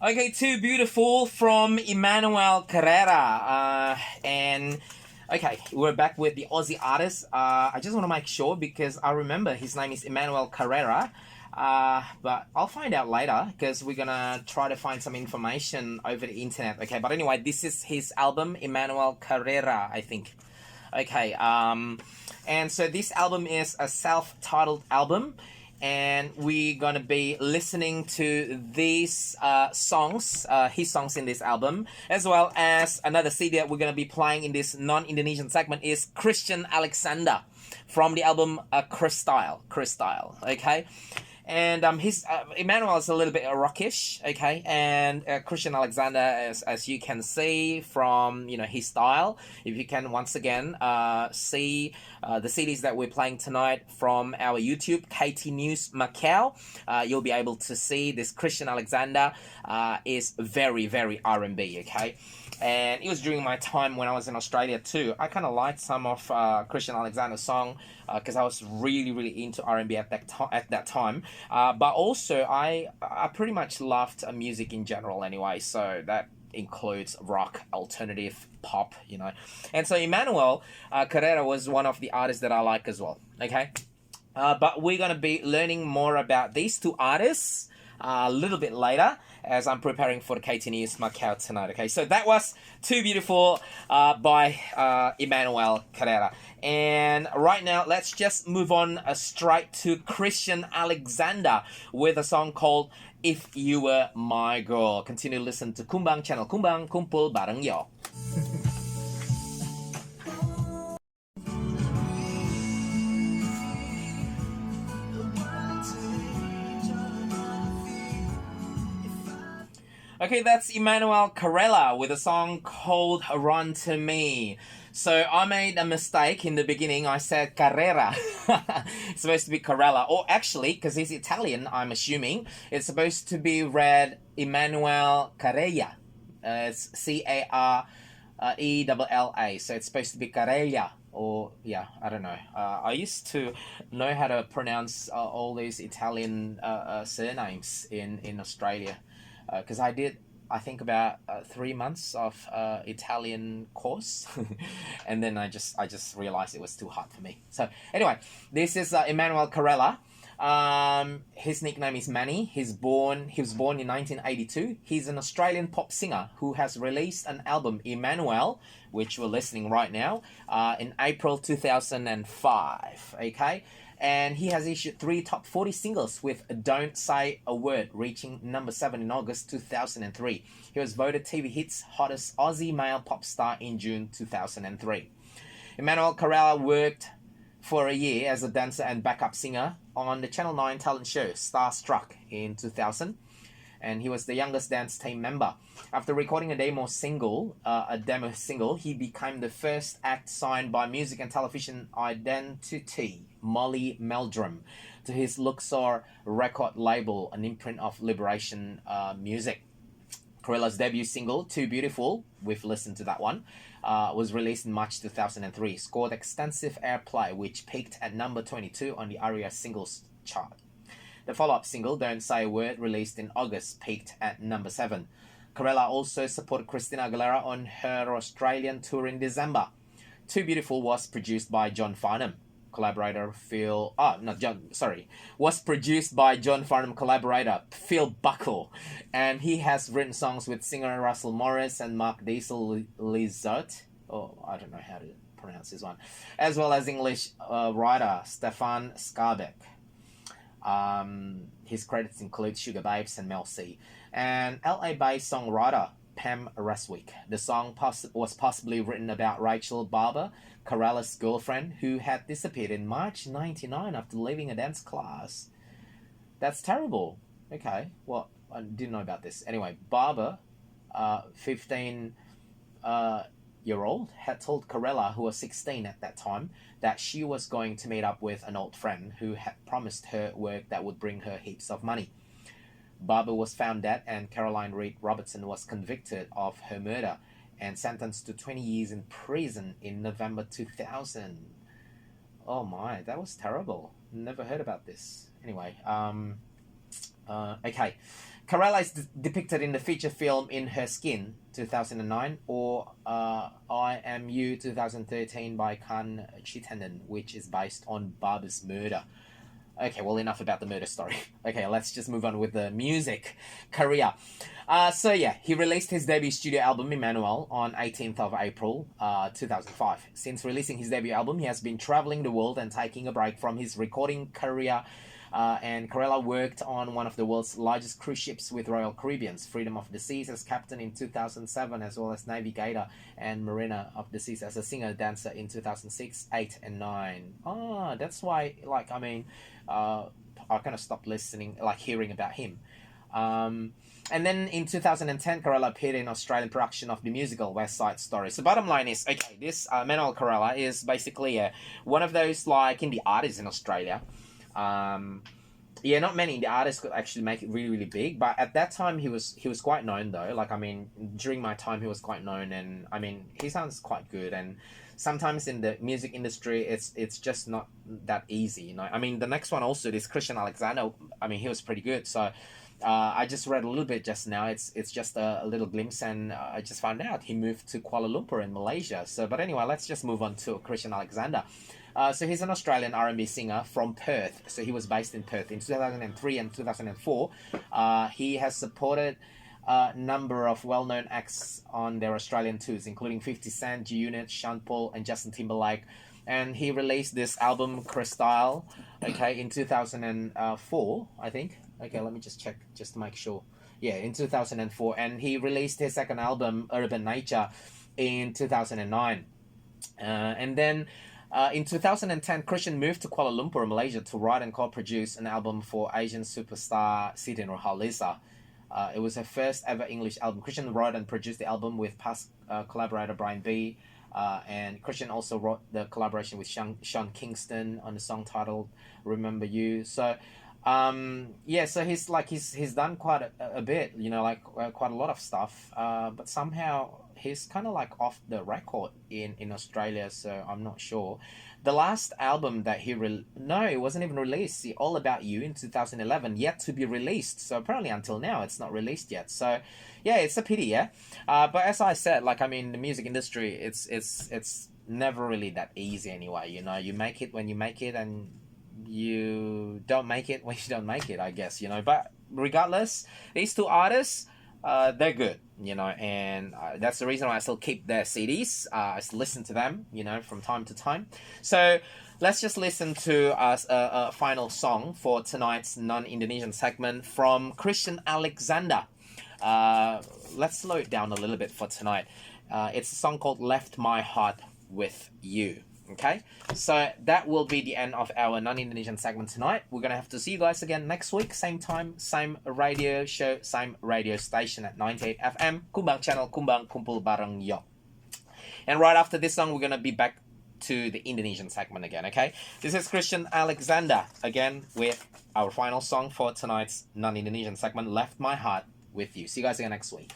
Okay, Too Beautiful from Emmanuel Carella. And okay, we're back with the Aussie artist. I just want to make sure because I remember his name is Emmanuel Carrera. But I'll find out later because we're gonna try to find some information over the internet. Okay, but anyway, this is his album, Emmanuel Carrera, I think. Okay, and so this album is a self-titled album, and we're gonna be listening to these songs, his songs in this album, as well as another CD that we're gonna be playing in this non-Indonesian segment is Christian Alexanda from the album Chris Style, okay? And his Emmanuel is a little bit rockish, okay, and Christian Alexander, as you can see from his style, if you can once again see the CDs that we're playing tonight from our YouTube Ktnewsmacau, you'll be able to see this Christian Alexander is very, very R&B, okay. And it was during my time when I was in Australia too. I kind of liked some of Christian Alexander's song because I was really, really into R&B at that time. But also, I pretty much loved music in general anyway. So that includes rock, alternative, pop, And so Emmanuel Carrera was one of the artists that I like as well. Okay, but we're gonna be learning more about these two artists a little bit later as I'm preparing for the Ktnewsmacau tonight. Okay, so that was Too Beautiful by Emmanuel Carrera. And right now, let's just move on straight to Christian Alexander with a song called If You Were My Girl. Continue to listen to Kumbang channel. Kumbang, kumpul bareng yo. Okay, that's Emmanuel Carella with a song called Run to Me. So I made a mistake in the beginning. I said Carrera. It's supposed to be Carella. Or actually, because he's Italian, I'm assuming, it's supposed to be read Emmanuel Carella. It's Carella. So it's supposed to be Carella. Or, yeah, I don't know. I used to know how to pronounce all these Italian surnames in Australia. Because I did, I think, about 3 months of Italian course, and then I just realized it was too hard for me. So anyway, this is Emmanuel Carella. His nickname is Manny. He was born in 1982. He's an Australian pop singer who has released an album, Emmanuel, which we're listening right now, in April 2005. Okay. And he has issued 3 top 40 singles with Don't Say a Word, reaching number 7 in August 2003. He was voted TV Hits hottest Aussie male pop star in June 2003. Emmanuel Carella worked for a year as a dancer and backup singer on the Channel 9 talent show Starstruck in 2000. And he was the youngest dance team member. After recording a demo single, he became the first act signed by music and television identity Molly Meldrum to his Luxor record label, an imprint of Liberation Music. Carella's debut single, Too Beautiful, we've listened to that one, was released in March 2003, scored extensive airplay, which peaked at number 22 on the ARIA singles chart. The follow-up single, Don't Say a Word, released in August, peaked at number 7. Carella also supported Christina Aguilera on her Australian tour in December. Too Beautiful was produced by John Farnham, was produced by John Farnham collaborator Phil Buckle, and he has written songs with singer Russell Morris and Mark Diesel Lizotte. Oh, I don't know how to pronounce this one, as well as English writer Stefan Skarbek. His credits include Sugar Babes and Mel C, and LA-based songwriter Pam Reswick. The song was possibly written about Rachel Barber, Carella's girlfriend, who had disappeared in March 1999 after leaving a dance class. That's terrible. Okay, well, I didn't know about this. Anyway, Barber, 15-year-old, had told Carella, who was 16 at that time, that she was going to meet up with an old friend who had promised her work that would bring her heaps of money. Barber was found dead, and Caroline Reed Robertson was convicted of her murder and sentenced to 20 years in prison in November 2000. Oh my, that was terrible. Never heard about this. Anyway, okay. Carella is depicted in the feature film In Her Skin 2009 or I Am You 2013 by Kan Chitanen, which is based on Barber's murder. Okay, well, enough about the murder story. Okay, let's just move on with the music career. So yeah, he released his debut studio album Emmanuel on 18th of April 2005. Since releasing his debut album, he has been traveling the world and taking a break from his recording career. And Carella worked on one of the world's largest cruise ships with Royal Caribbean's Freedom of the Seas as captain in 2007, as well as navigator and mariner of the seas as a singer-dancer in 2006, 8, and 9. Ah, that's why, like, I mean, I kind of stopped listening, like, hearing about him. And then in 2010, Carella appeared in Australian production of the musical West Side Story. So bottom line is, okay, this Emmanuel Carella is basically one of those, like, indie artists in Australia. Yeah, not many indie artists could actually make it really, really big, but at that time he was quite known though. Like, I mean, during my time he was quite known, and I mean, he sounds quite good. And sometimes in the music industry, it's just not that easy, you know. I mean, the next one also, this Christian Alexanda, I mean, he was pretty good. So I just read a little bit just now. It's just a little glimpse, and I just found out he moved to Kuala Lumpur in Malaysia. So, but anyway, let's just move on to Christian Alexanda. So he's an Australian R&B singer from Perth. So he was based in Perth in 2003 and 2004. He has supported a number of well-known acts on their Australian tours, including 50 Cent, G-Unit, Sean Paul, and Justin Timberlake. And he released this album, Crystal, okay, in 2004, I think. Okay, let me just check, just to make sure. Yeah, in 2004. And he released his second album, Urban Nature, in 2009. And then in 2010, Christian moved to Kuala Lumpur, Malaysia, to write and co-produce an album for Asian superstar Siti Nurhaliza. It was her first ever English album. Christian wrote and produced the album with past collaborator Brian B. And Christian also wrote the collaboration with Sean Kingston on the song titled Remember You. So yeah, so he's done quite a bit, you know, like quite a lot of stuff, but somehow he's kind of like off the record in Australia, so I'm not sure. The last album that no, it wasn't even released. See, All About You in 2011, yet to be released. So apparently until now it's not released yet. So yeah, it's a pity, yeah. But as I said, like, I mean, the music industry, it's never really that easy anyway. You know, you make it when you make it, and you don't make it when you don't make it, I guess, you know. But regardless, these two artists, they're good, you know, and that's the reason why I still keep their CDs. I still listen to them, you know, from time to time. So let's just listen to a final song for tonight's non-Indonesian segment from Christian Alexanda. Let's slow it down a little bit for tonight. It's a song called Left My Heart With You. Okay, so that will be the end of our non-Indonesian segment tonight. We're going to have to see you guys again next week, same time, same radio show, same radio station at 98 FM, Kumbang Channel, Kumbang Kumpul Bareng Yo. And right after this song, we're going to be back to the Indonesian segment again, okay? This is Christian Alexanda, again, with our final song for tonight's non-Indonesian segment, Left My Heart With You. See you guys again next week.